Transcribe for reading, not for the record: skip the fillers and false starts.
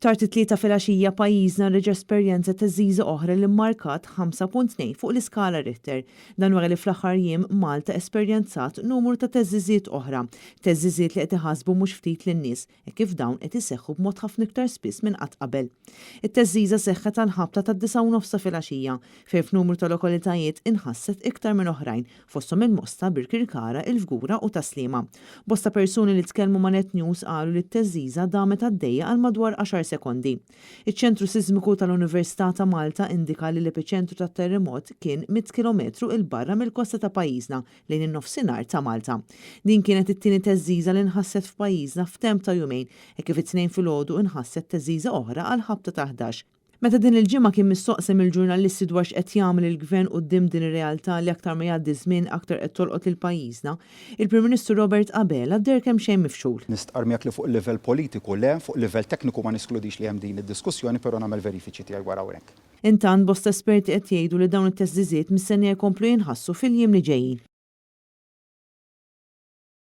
Tard it-tlieta filgħaxija pajjiżna reġa' esperjenza teżżiża oħra li mmarkat 5.2 fuq l-iskala Richter. Dan wara li fl-aħħar jiem Malta esperjenzat numru ta' teżżiżiet oħra, teżżiżiet li qed iħassbu mhux ftit lin-nies kif dawn qed iseħħu b'mod ħafna iktar spiss minn qatt qabel. It-teżżiża seħħet tal-ħabta tad-9:09 filgħaxija fejn f'numru ta' lokalitajiet inħasset iktar minn oħrajn fosthom il-Mosta, Birkirkara, il-Fgura u Taslima. Bosta persuni li tkellmu ma' Net News qalu li t-teżżiża damet għaddejja għal madwar 10 sekondi. Iċ-ċentru Sismiku tal-Università ta' Malta indika li l-epiċentru tat-terremot kien 100 kilometru il barra mill-kosta ta' pajjiżna lejn in-nofsinhar ta' Malta. Din kienet it-tieni teżżiża li nħasset f'pajjiżna f'temp ta' jumejn kif it-tnejn filgħodu inħasset teżżiża oħra għal ħabta ta' 11. Meta din il-ġimgħa kien mistoqsem il-ġurnalisti dwar x'qed jagħmel il-Gvern quddiem din ir-realtà li aktar ma jgħaddi żmien aktar qed tolqot lil pajjiżna, il-Prim Ministru Robert Abela dder kemm xejn mifxul. Nistqarmjak li fuq il-livell politiku le, fuq il-livell tekniku ma niskludix li hemm din id-diskussjoni, però nagħmel verifiċi tiegħi wara hawnhekk. Intant bosta esperti qed jgħidu li dawn it-teżżiżiet mistennija jkomplu jinħassu fil-jiem li ġejjin.